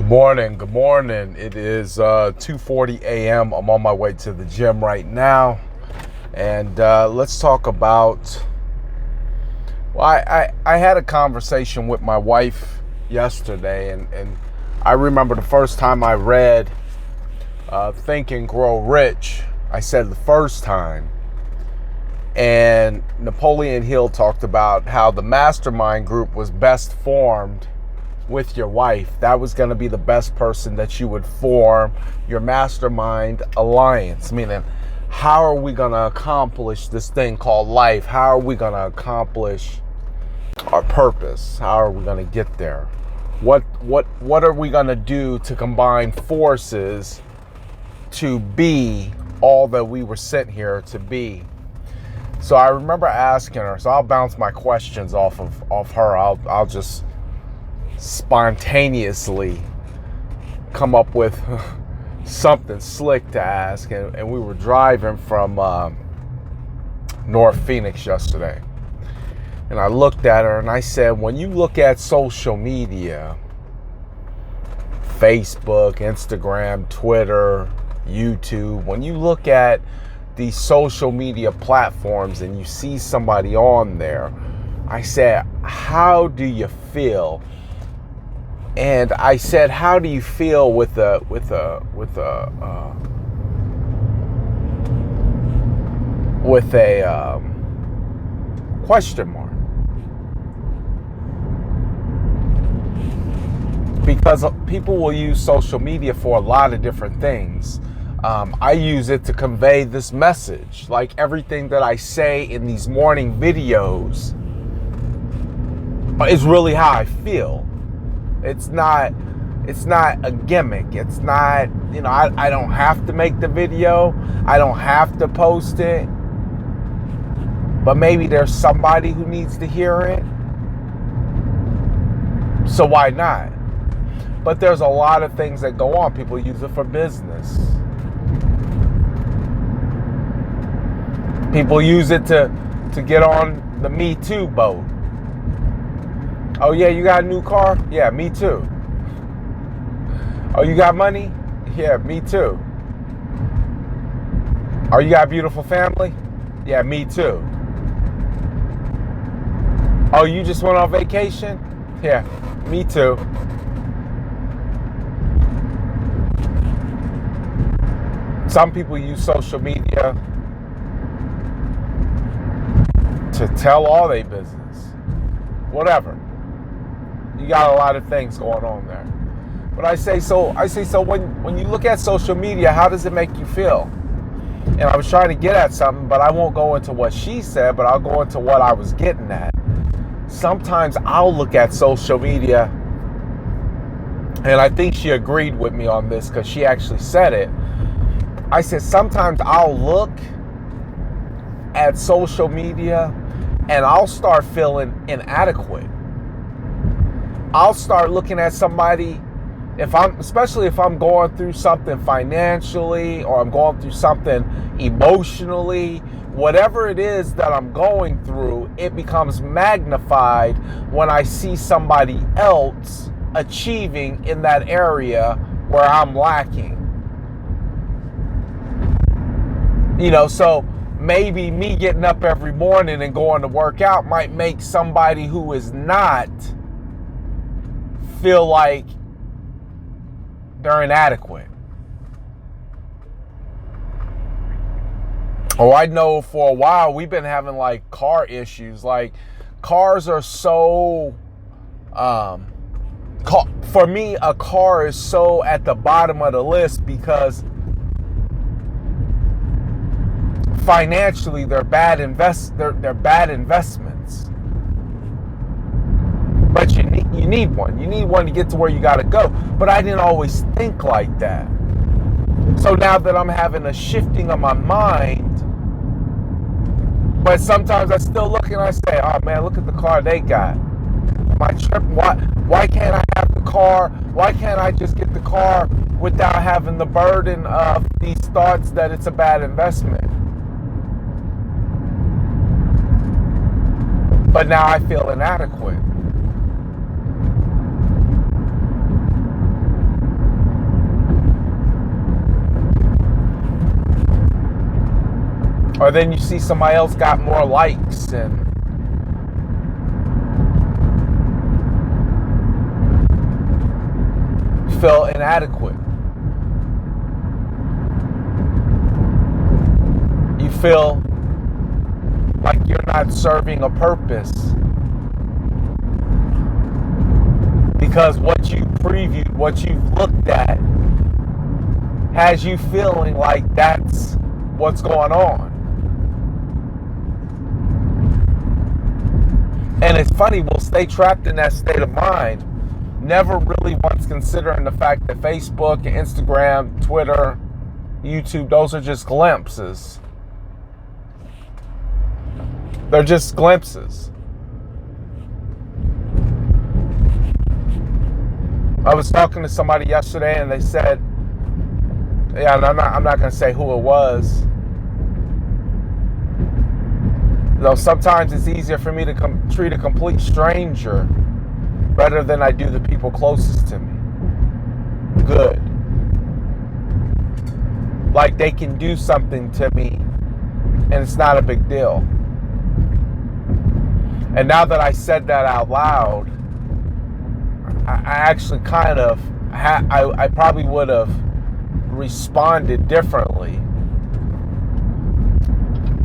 Morning, good morning. It is 2:40 a.m. I'm on my way to the gym right now, and let's talk about. Well, I had a conversation with my wife yesterday, and I remember the first time I read Think and Grow Rich. I said the first time, and Napoleon Hill talked about how the mastermind group was best formed with your wife. That was going to be the best person that you would form your mastermind alliance. Meaning, how are we going to accomplish this thing called life? How are we going to accomplish our purpose? How are we going to get there? What are we going to do to combine forces to be all that we were sent here to be? So I remember asking her, so I'll bounce my questions off her. I'll just spontaneously come up with something slick to ask, and we were driving from North Phoenix yesterday, and I looked at her and I said, when you look at social media, Facebook, Instagram, Twitter, YouTube, when you look at these social media platforms and you see somebody on there, I said, how do you feel? And I said, how do you feel with a question mark? Because people will use social media for a lot of different things. I use it to convey this message. Like everything that I say in these morning videos is really how I feel. It's not a gimmick. It's not, I don't have to make the video. I don't have to post it. But maybe there's somebody who needs to hear it. So why not? But there's a lot of things that go on. People use it for business. People use it to get on the Me Too boat. Oh yeah, you got a new car? Yeah, me too. Oh, you got money? Yeah, me too. Oh, you got a beautiful family? Yeah, me too. Oh, you just went on vacation? Yeah, me too. Some people use social media to tell all their business. Whatever. You got a lot of things going on there. But I say so when you look at social media, how does it make you feel? And I was trying to get at something, but I won't go into what she said, but I'll go into what I was getting at. Sometimes I'll look at social media, and I think she agreed with me on this because she actually said it. I said sometimes I'll look at social media and I'll start feeling inadequate. I'll start looking at somebody, especially if I'm going through something financially or I'm going through something emotionally, whatever it is that I'm going through, it becomes magnified when I see somebody else achieving in that area where I'm lacking. So maybe me getting up every morning and going to work out might make somebody who is not feel like they're inadequate. Oh, I know for a while we've been having like car issues. Like cars are so, for me, a car is so at the bottom of the list because financially they're bad investments. But you need one. You need one to get to where you got to go. But I didn't always think like that. So now that I'm having a shifting of my mind, but sometimes I still look and I say, oh man, look at the car they got. My trip, why can't I have the car? Why can't I just get the car without having the burden of these thoughts that it's a bad investment? But now I feel inadequate. Or then you see somebody else got more likes and feel inadequate. You feel like you're not serving a purpose because what you previewed, what you've looked at, has you feeling like that's what's going on. And it's funny, we'll stay trapped in that state of mind, never really once considering the fact that Facebook, Instagram, Twitter, YouTube, those are just glimpses. They're just glimpses. I was talking to somebody yesterday and they said, yeah, and I'm not going to say who it was. Though sometimes it's easier for me to treat a complete stranger better than I do the people closest to me. Good. Like they can do something to me and it's not a big deal. And now that I said that out loud, I actually kind of, I probably would have responded differently.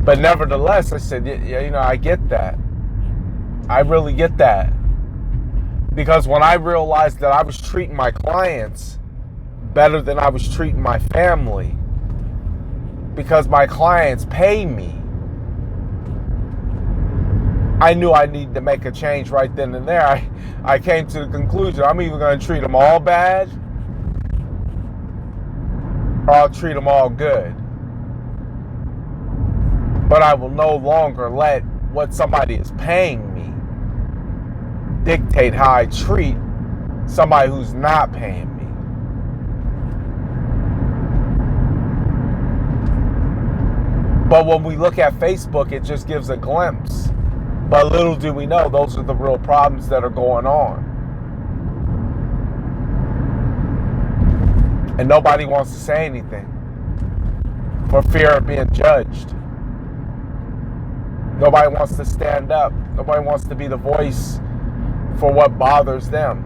But nevertheless, I said, yeah, I get that. I really get that. Because when I realized that I was treating my clients better than I was treating my family, because my clients pay me, I knew I needed to make a change right then and there. I came to the conclusion, I'm either going to treat them all bad or I'll treat them all good. But I will no longer let what somebody is paying me dictate how I treat somebody who's not paying me. But when we look at Facebook, it just gives a glimpse. But little do we know, those are the real problems that are going on. And nobody wants to say anything for fear of being judged. Nobody wants to stand up. Nobody wants to be the voice for what bothers them.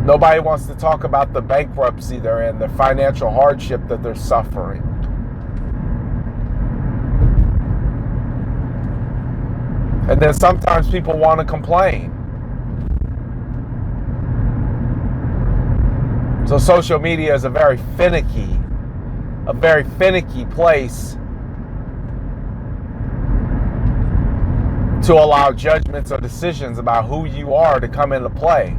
Nobody wants to talk about the bankruptcy they're in, the financial hardship that they're suffering. And then sometimes people want to complain. So social media is a very finicky place to allow judgments or decisions about who you are to come into play.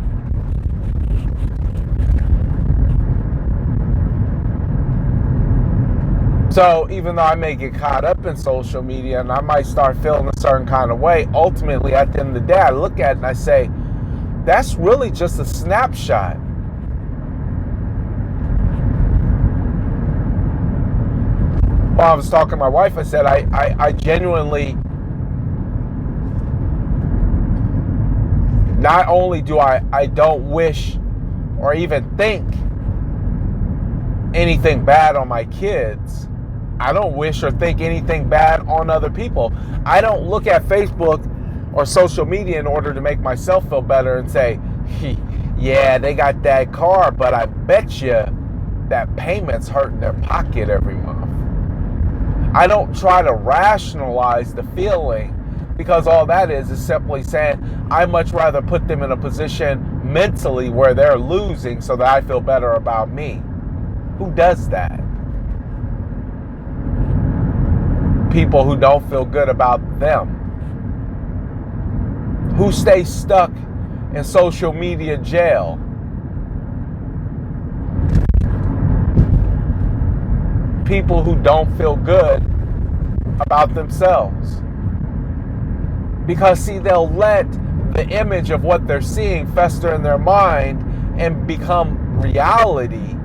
So even though I may get caught up in social media and I might start feeling a certain kind of way, ultimately at the end of the day, I look at it and I say, that's really just a snapshot. While I was talking to my wife, I said, I genuinely, not only do I don't wish or even think anything bad on my kids, I don't wish or think anything bad on other people. I don't look at Facebook or social media in order to make myself feel better and say, yeah, they got that car, but I bet you that payment's hurting their pocket every month. I don't try to rationalize the feeling, because all that is simply saying I'd much rather put them in a position mentally where they're losing so that I feel better about me. Who does that? People who don't feel good about them. Who stay stuck in social media jail. People who don't feel good about themselves. Because see, they'll let the image of what they're seeing fester in their mind and become reality.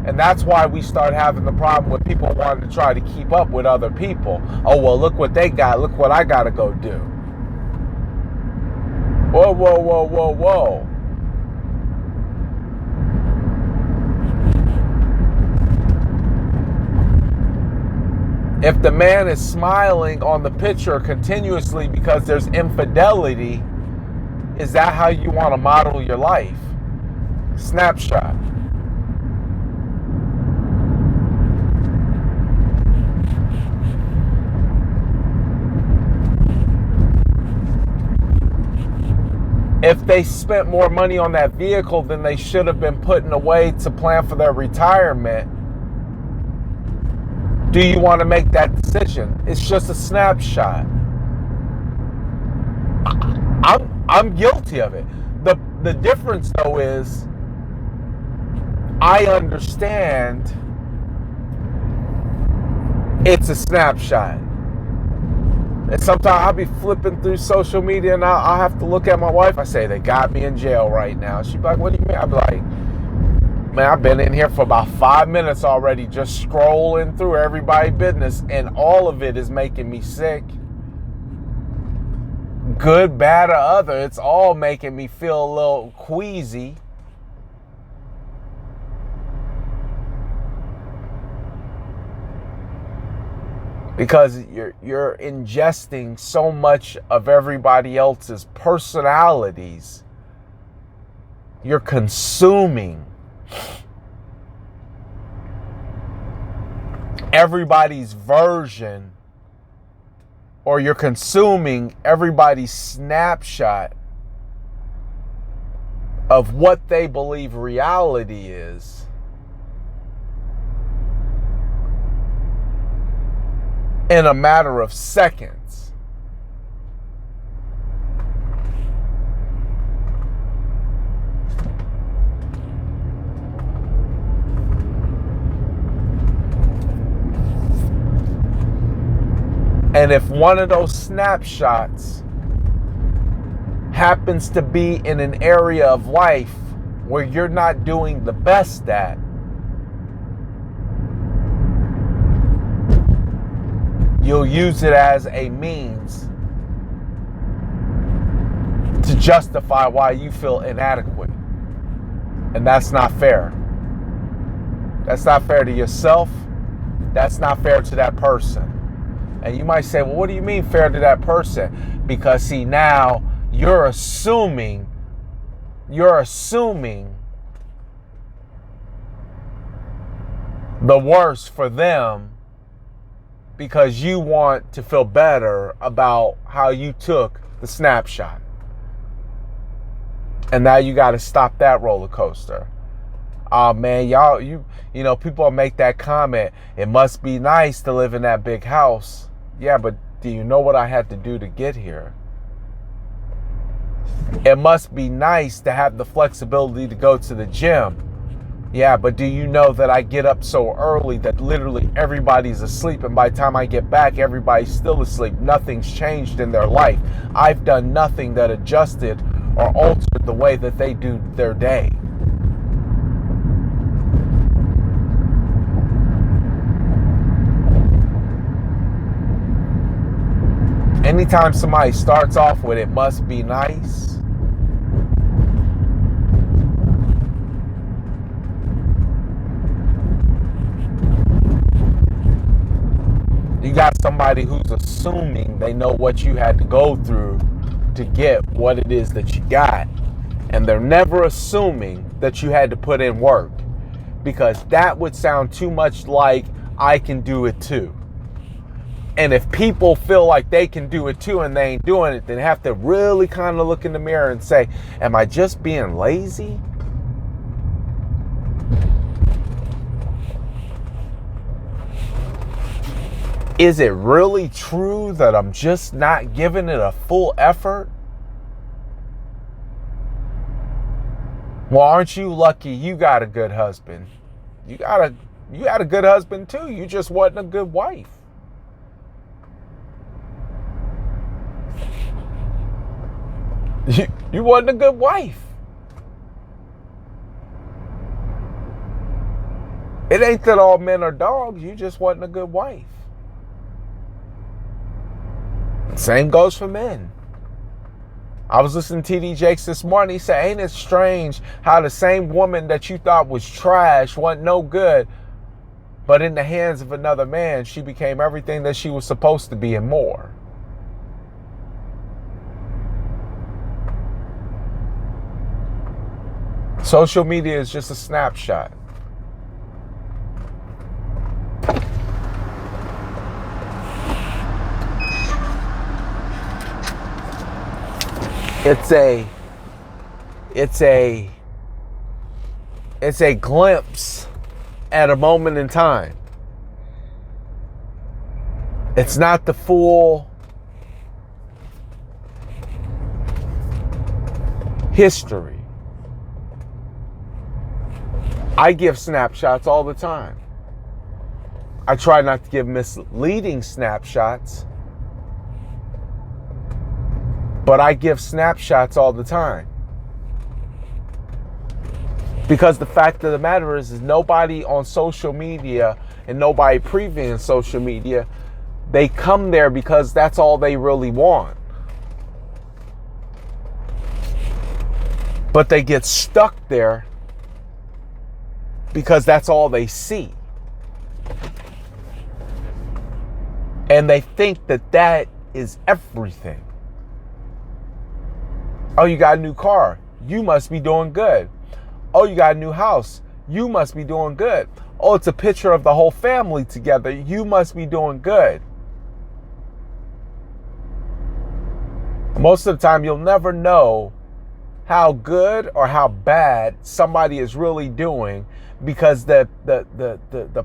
And that's why we start having the problem with people wanting to try to keep up with other people. Oh, well, look what they got. Look what I got to go do. Whoa, whoa, whoa, whoa, whoa. If the man is smiling on the picture continuously because there's infidelity, is that how you want to model your life? Snapshot. If they spent more money on that vehicle than they should have been putting away to plan for their retirement, do you want to make that decision? It's just a snapshot. I'm guilty of it. The difference though is I understand it's a snapshot. And sometimes I'll be flipping through social media and I'll have to look at my wife. I say, they got me in jail right now. She'd be like, what do you mean? I'd be like, man, I've been in here for about 5 minutes already just scrolling through everybody's business, and all of it is making me sick. Good, bad, or other, it's all making me feel a little queasy. Because you're ingesting so much of everybody else's personalities. You're consuming everybody's version, or you're consuming everybody's snapshot of what they believe reality is. In a matter of seconds. And if one of those snapshots happens to be in an area of life where you're not doing the best at, you'll use it as a means to justify why you feel inadequate. And that's not fair. That's not fair to yourself. That's not fair to that person. And you might say, well, what do you mean fair to that person? Because see, now you're assuming the worst for them, because you want to feel better about how you took the snapshot. And now you got to stop that roller coaster. Oh man, y'all, you know, people make that comment, it must be nice to live in that big house. Yeah, but do you know what I had to do to get here? It must be nice to have the flexibility to go to the gym. Yeah, but do you know that I get up so early that literally everybody's asleep, and by the time I get back, everybody's still asleep. Nothing's changed in their life. I've done nothing that adjusted or altered the way that they do their day. Anytime somebody starts off with it must be nice, you got somebody who's assuming they know what you had to go through to get what it is that you got. And they're never assuming that you had to put in work, because that would sound too much like I can do it too. And if people feel like they can do it too and they ain't doing it, then they have to really kind of look in the mirror and say, am I just being lazy? Is it really true that I'm just not giving it a full effort? Well, aren't you lucky you got a good husband? You had a good husband too. You just wasn't a good wife. You wasn't a good wife. It ain't that all men are dogs. You just wasn't a good wife. Same goes for men. I was listening to TD Jakes this morning. He said, ain't it strange how the same woman that you thought was trash, wasn't no good, But in the hands of another man, she became everything that she was supposed to be and more. Social media is just a snapshot. It's a glimpse at a moment in time. It's not the full history. I give snapshots all the time. I try not to give misleading snapshots, but I give snapshots all the time. Because the fact of the matter is nobody on social media and nobody previewing social media, they come there because that's all they really want. But they get stuck there because that's all they see. And they think that that is everything. Oh, you got a new car. You must be doing good. Oh, you got a new house. You must be doing good. Oh, it's a picture of the whole family together. You must be doing good. Most of the time, you'll never know how good or how bad somebody is really doing because the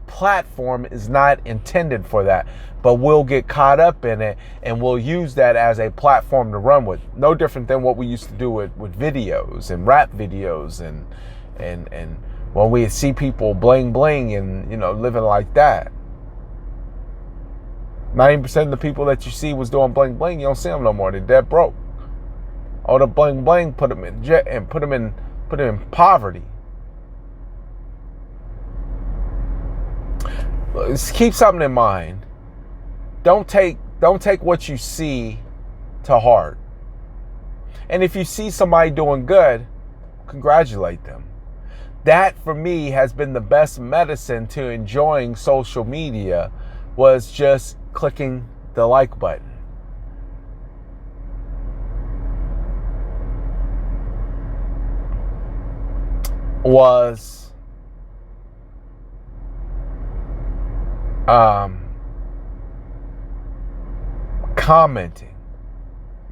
platform is not intended for that. But we'll get caught up in it and we'll use that as a platform to run with. No different than what we used to do with videos and rap videos and when we see people bling bling and, you know, living like that. 90% of the people that you see was doing bling bling, you don't see them no more. They're dead broke. All the bling bling put them in jet and put them in poverty. Let's keep something in mind. Don't take what you see to heart. And if you see somebody doing good, congratulate them. That for me has been the best medicine to enjoying social media, was just clicking the like button. Was commenting.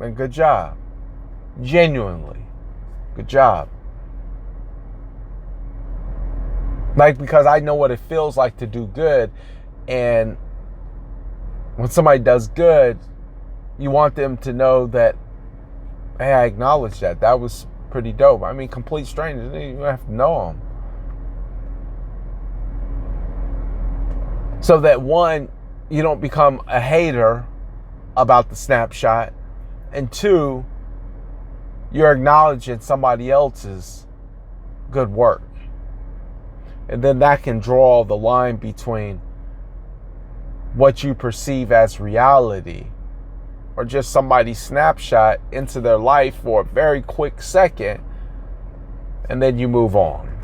And good job. Genuinely. Good job. Like, because I know what it feels like to do good. And when somebody does good, you want them to know that, hey, I acknowledge that. That was pretty dope. I mean, complete strangers, you don't have to know them. So that one, you don't become a hater about the snapshot. And two, you're acknowledging somebody else's good work. And then that can draw the line between what you perceive as reality or just somebody's snapshot into their life for a very quick second, and then you move on.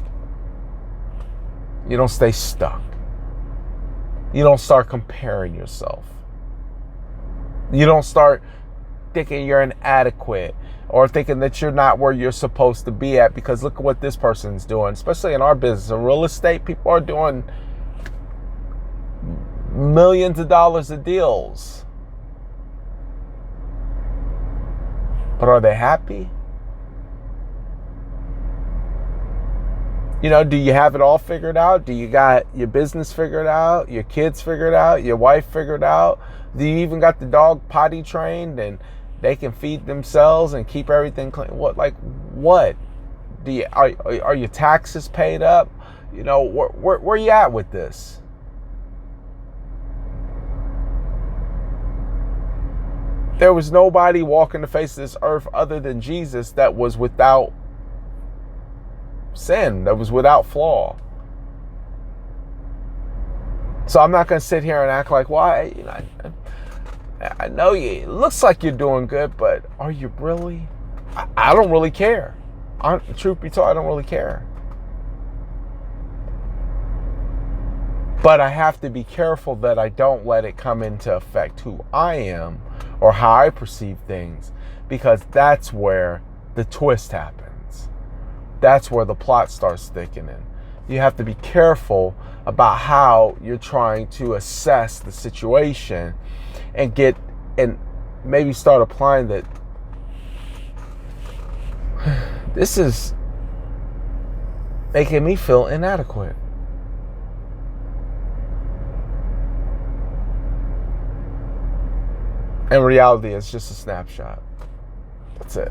You don't stay stuck. You don't start comparing yourself. You don't start thinking you're inadequate or thinking that you're not where you're supposed to be at because look at what this person's doing. Especially in our business, in real estate, people are doing millions of dollars of deals. But are they happy? You know, do you have it all figured out? Do you got your business figured out? Your kids figured out? Your wife figured out? Do you even got the dog potty trained and they can feed themselves and keep everything clean? What? Do you are your taxes paid up? You know, where you at with this? There was nobody walking the face of this earth other than Jesus that was without sin, that was without flaw. So I'm not going to sit here and act like, why? You know, I know you. It looks like you're doing good, but are you really? I don't really care. Truth be told, I don't really care. But I have to be careful that I don't let it come into effect who I am or how I perceive things, because that's where the twist happens. That's where the plot starts thickening. You have to be careful about how you're trying to assess the situation and maybe start applying that this is making me feel inadequate. In reality, it's just a snapshot. That's it.